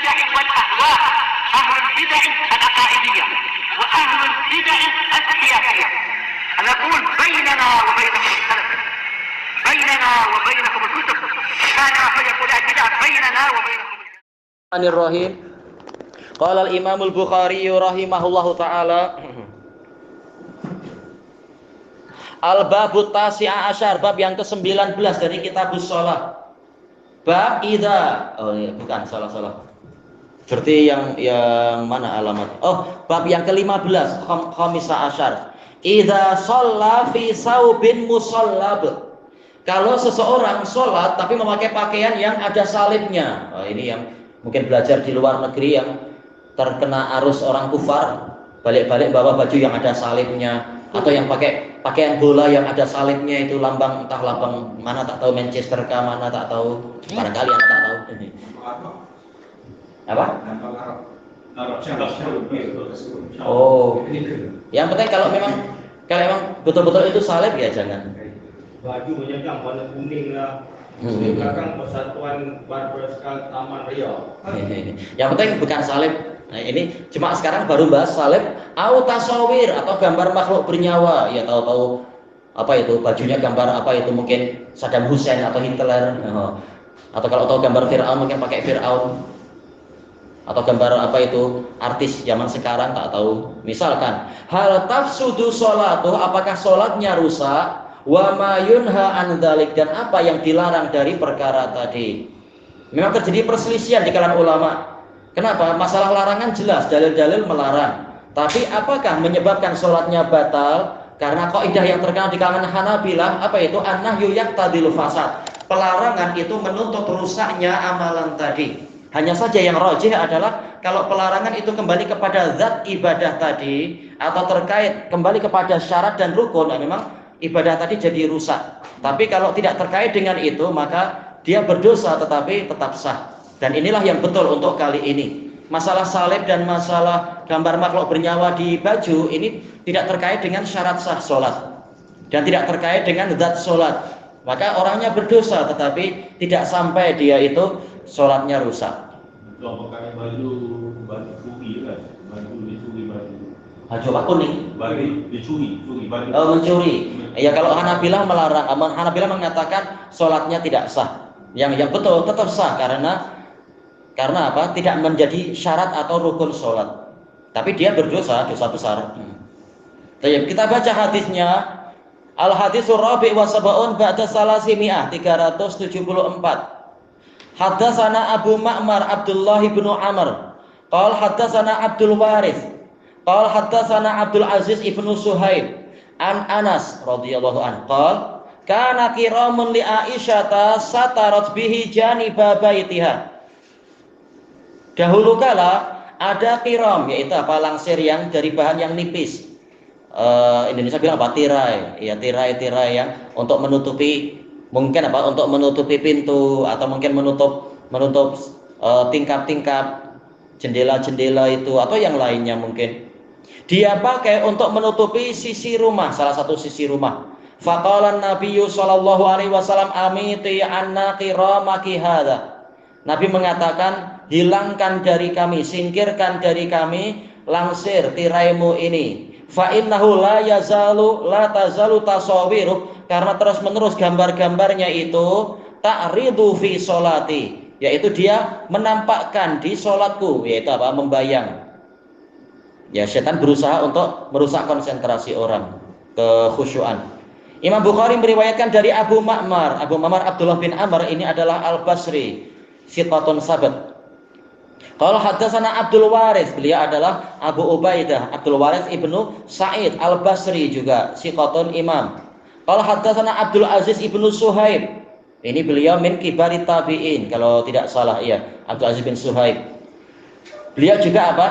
البدع والأهواء، أهل البدع العقائدية وأهل البدع السياسية. نقول بيننا وبينكم السلف، بيننا وبينكم الكتب، كان فيقول البدع بيننا وبينكم. Bismillahirrahmanirrahim. Qala al-Imam al-Bukhari rahimahullahu taala Al-Babut Tasi'a Asyar, bab yang ke-19 dari Kitabus Shalah. Bab idza, bukan, salah. Berarti yang mana alamat? Bab yang ke-15, Khamisa Asyar. Idza shalla fi saubin musallab. Kalau seseorang sholat tapi memakai pakaian yang ada salibnya. Ini yang mungkin belajar di luar negeri yang terkena arus orang kufar, balik-balik bawa baju yang ada salibnya, atau yang pakai pakaian bola yang ada salibnya, itu lambang, entah lambang mana tak tahu, Manchester kah mana tak tahu, barangkali anak tak tahu. Apa? Yang penting kalau memang betul-betul itu salib ya jangan. Baju menyerang warna kuning lah. Di belakang Persatuan Barbeskal Taman Riau. Yang penting bukan salib. Nah, ini cuma sekarang baru bahas salib au tasawir atau gambar makhluk bernyawa. Ya tahu-tahu apa itu bajunya gambar apa itu, mungkin Saddam Hussein atau Hitler. Atau kalau tahu gambar Firaun mungkin pakai Firaun. Atau gambar apa itu artis zaman sekarang tak tahu. Misalkan hal tafsudu sholatuh, apakah sholatnya rusak? Wa ma yunha an dzalik, dan apa yang dilarang dari perkara tadi. Memang terjadi perselisihan di kalangan ulama. Kenapa? Masalah larangan jelas, dalil-dalil melarang. Tapi apakah menyebabkan sholatnya batal? Karena kaidah yang terkenal di kalangan Hanabilah, apa itu? An-nahyu yaqtadil fasad. Pelarangan itu menuntut rusaknya amalan tadi. Hanya saja yang rajih adalah kalau pelarangan itu kembali kepada zat ibadah tadi, atau terkait kembali kepada syarat dan rukun, memang ibadah tadi jadi rusak. Tapi kalau tidak terkait dengan itu, maka dia berdosa tetapi tetap sah. Dan inilah yang betul untuk kali ini. Masalah salib dan masalah gambar makhluk bernyawa di baju ini tidak terkait dengan syarat sah sholat, dan tidak terkait dengan zat sholat. Maka orangnya berdosa tetapi tidak sampai dia itu sholatnya rusak. Kalau pakai baju curi kan, baju dicuri baju. Baju apa kuning? Baju dicuri baju. Mencuri. Ya kalau Hanabilah melarang, Hanabilah mengatakan sholatnya tidak sah. Yang betul tetap sah karena apa? Tidak menjadi syarat atau rukun sholat. Tapi dia berdosa, dosa besar. Kita baca hadisnya. Al hadisur rabi' wa sab'un ba'da salasimi'ah, 374. Haddatsana Abu Ma'mar Abdullah bin Amr. Qala haddatsana Abdul Warith. Qala haddatsana Abdul Aziz ibnu Suhaib. An Anas radhiyallahu anhu qala kana kiramun li Aisyah satarat bihi janiba baitiha. Dahulu kala ada kiram, yaitu apa, langsir yang dari bahan yang nipis. Indonesia bilang apa, tirai. Ya, tirai yang untuk menutupi, mungkin apa, untuk menutupi pintu, atau mungkin menutup tingkap-tingkap jendela-jendela itu, atau yang lainnya mungkin. Dia pakai untuk menutupi sisi rumah, salah satu sisi rumah. Faqala Nabiyyu sallallahu alaihi wasallam amiti anna qiramaki hadza. Nabi mengatakan, hilangkan dari kami, singkirkan dari kami langsir tiraimu ini. Fa innahu la tazalu tasawiru, karena terus-menerus gambar-gambarnya itu ta'ridu fi sholati, yaitu dia menampakkan di sholatku, yaitu apa, membayang. Ya, setan berusaha untuk merusak konsentrasi orang, kekhusyuan. Imam Bukhari meriwayatkan dari Abu Ma'mar Abdullah bin Amr, ini adalah Al-Basri, siqatun sabat. Qala haddatsana Abdul Warith, beliau adalah Abu Ubaidah Abdul Warith ibnu Sa'id Al-Basri, juga siqatun imam. Qala haddatsana Abdul Aziz ibnu Suhaib, ini beliau min kibari tabi'in kalau tidak salah, ya, Abdul Aziz bin Suhaib. Beliau juga apa?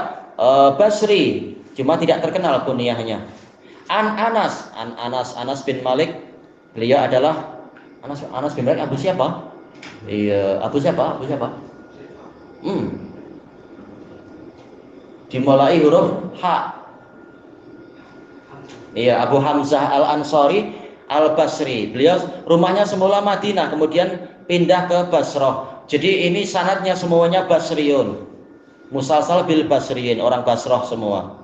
Basri, cuma tidak terkenal kunyahnya. An Anas bin Malik, beliau adalah Anas bin Malik Abu siapa? Iya, Abu siapa? Dimulai huruf H. Iya, Abu Hamzah Al-Ansari Al-Basri. Beliau rumahnya semula Madinah, kemudian pindah ke Basrah. Jadi ini sanadnya semuanya Basriun. musalsal bil Basriyin, orang Basrah semua.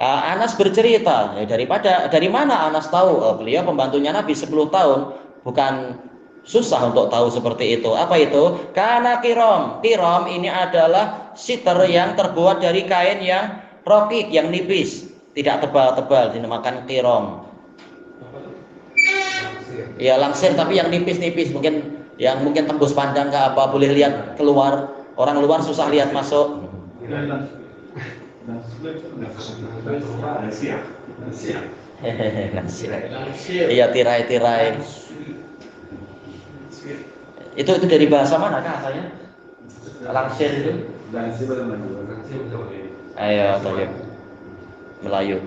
Anas bercerita, dari mana Anas tahu? Beliau pembantunya Nabi 10 tahun, bukan susah untuk tahu seperti itu. Apa itu? Karena kirom ini adalah siter yang terbuat dari kain yang rokik, yang nipis, tidak tebal-tebal, dinamakan kirom. Ya langsir tapi yang nipis-nipis, mungkin tembus pandang ke apa, boleh lihat keluar, orang luar susah lihat masuk. Iya, tirai-tirai. Itu dari bahasa mana kah asalnya? Langsir itu? Ayo, tanya. Melayu.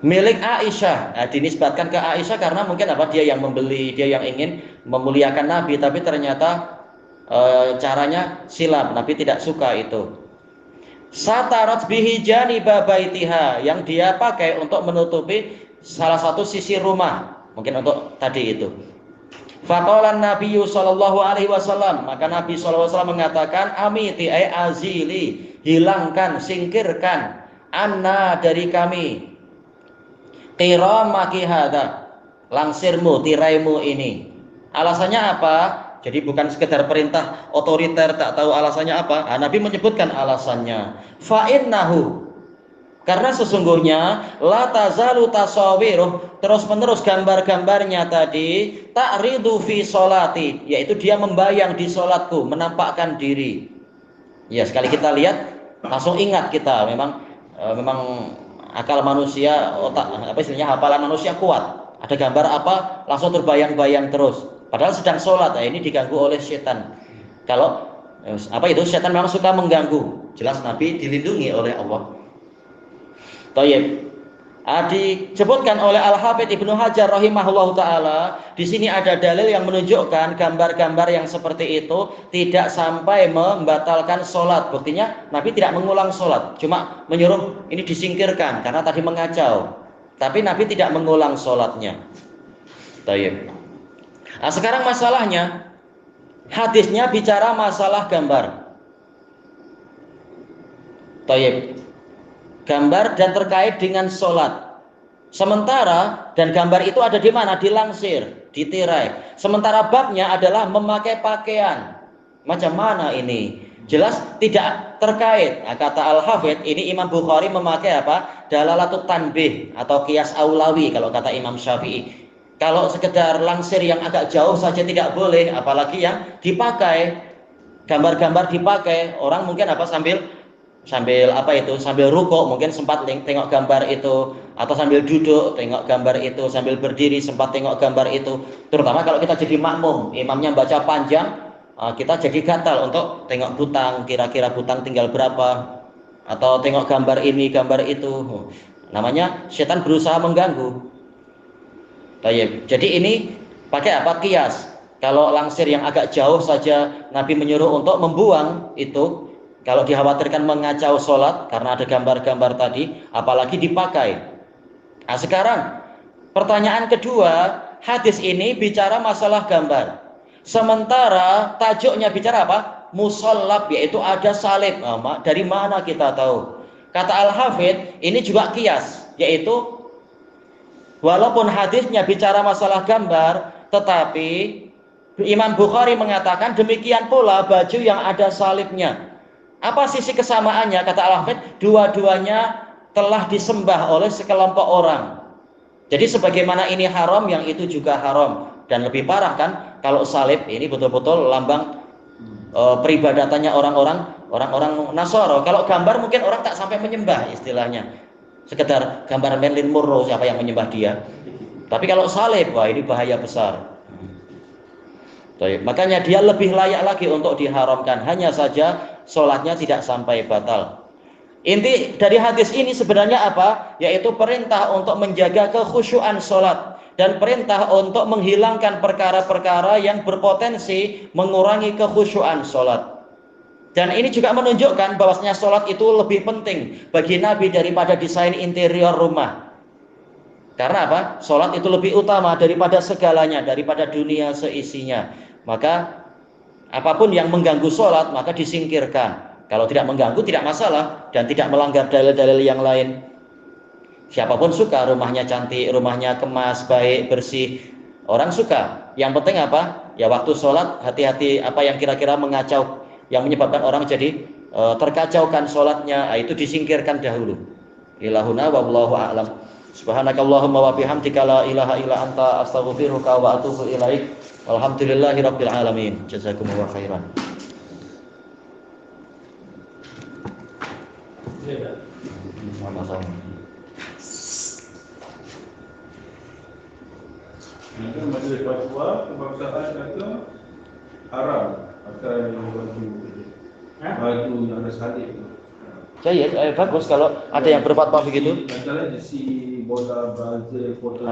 Milik Aisyah, dinisbatkan ke Aisyah karena mungkin apa, dia yang membeli, dia yang ingin memuliakan Nabi, tapi ternyata caranya silap, Nabi tidak suka itu. Satarat bihi janiba baitiha, yang dia pakai untuk menutupi salah satu sisi rumah, mungkin untuk tadi itu. Faqala Nabiyyu sallallahu alaihi wasallam, maka Nabi sallallahu alaihi wasallam mengatakan, amiti ay azili, hilangkan, singkirkan, anna dari kami, qiramaki hada, langsirmu, tiraimu ini. Alasannya apa? Jadi bukan sekedar perintah otoriter, tak tahu alasannya apa. Nabi menyebutkan alasannya. Fa'innahu, karena sesungguhnya la tazalu tasawiruh, terus-menerus gambar-gambarnya tadi, ta'ridu fi sholati, yaitu dia membayang di sholatku, menampakkan diri. Ya, sekali kita lihat langsung ingat kita, memang akal manusia, otak, apa istilahnya, hafalan manusia kuat. Ada gambar apa, langsung terbayang-bayang terus. Padahal sedang sholat, ini diganggu oleh setan. Kalau setan memang suka mengganggu. Jelas Nabi dilindungi oleh Allah. Tayyib. Disebutkan oleh Al-Hafidz Ibnu Hajar rahimahullahu taala, di sini ada dalil yang menunjukkan gambar-gambar yang seperti itu tidak sampai membatalkan sholat. Buktinya Nabi tidak mengulang sholat, cuma menyuruh ini disingkirkan karena tadi mengacau. Tapi Nabi tidak mengulang sholatnya. Tayyib. Nah, sekarang masalahnya, hadisnya bicara masalah gambar. Tayyib. Gambar dan terkait dengan sholat. Sementara, dan gambar itu ada di mana? Dilangsir, ditirai. Sementara babnya adalah memakai pakaian. Macam mana ini? Jelas tidak terkait. Nah, kata Al-Hafidz, ini Imam Bukhari memakai apa? Dalalatut tanbih atau qiyas aulawi kalau kata Imam Syafi'i. Kalau sekedar langsir yang agak jauh saja tidak boleh, apalagi yang dipakai, gambar-gambar dipakai, orang mungkin apa sambil rukuk mungkin sempat tengok gambar itu, atau sambil duduk tengok gambar itu, sambil berdiri sempat tengok gambar itu. Terutama kalau kita jadi makmum, imamnya baca panjang, kita jadi gatal untuk tengok butang, kira-kira butang tinggal berapa, atau tengok gambar ini, gambar itu. Namanya setan berusaha mengganggu. Jadi ini pakai apa? Qiyas. Kalau langsir yang agak jauh saja Nabi menyuruh untuk membuang itu, kalau dikhawatirkan mengacau sholat karena ada gambar-gambar tadi, apalagi dipakai. Nah, sekarang pertanyaan kedua, hadis ini bicara masalah gambar. Sementara tajuknya bicara apa? Musallab, yaitu ada salib. Dari mana kita tahu? Kata Al-Hafidz, ini juga qiyas, yaitu walaupun hadisnya bicara masalah gambar, tetapi Imam Bukhari mengatakan demikian pula baju yang ada salibnya. Apa sisi kesamaannya? Kata Al-Hafidz, dua-duanya telah disembah oleh sekelompok orang. Jadi sebagaimana ini haram, yang itu juga haram. Dan lebih parah kan, kalau salib ini betul-betul lambang peribadatannya orang-orang Nasoro. Kalau gambar mungkin orang tak sampai menyembah istilahnya. Sekedar gambar Marilyn Monroe, siapa yang menyembah dia. Tapi kalau salib, wah ini bahaya besar. Makanya dia lebih layak lagi untuk diharamkan. Hanya saja sholatnya tidak sampai batal. Inti dari hadis ini sebenarnya apa? Yaitu perintah untuk menjaga kekhusyuan sholat, dan perintah untuk menghilangkan perkara-perkara yang berpotensi mengurangi kekhusyuan sholat. Dan ini juga menunjukkan bahwasanya sholat itu lebih penting bagi Nabi daripada desain interior rumah. Karena apa? Sholat itu lebih utama daripada segalanya, daripada dunia seisinya. Maka apapun yang mengganggu sholat maka disingkirkan. Kalau tidak mengganggu tidak masalah dan tidak melanggar dalil-dalil yang lain. Siapapun suka rumahnya cantik, rumahnya kemas, baik, bersih. Orang suka. Yang penting apa? Ya waktu sholat hati-hati apa yang kira-kira mengacau, yang menyebabkan orang jadi terkacaukan sholatnya, itu disingkirkan dahulu. Ilahuna wallahu a'lam. Subhanakallahumma wa bihamdika la ilaha illa anta astaghfiruka wa atubu ilaik. Walhamdulillahirabbil alamin. Jazakumullahu khairan. Sama-sama. Ini kan majelis fatwa kebangsaan kata haram pakai baju yang ada salib. Jayid, bagus kalau ada yang berfatwa begitu. Antara si bola brazil foto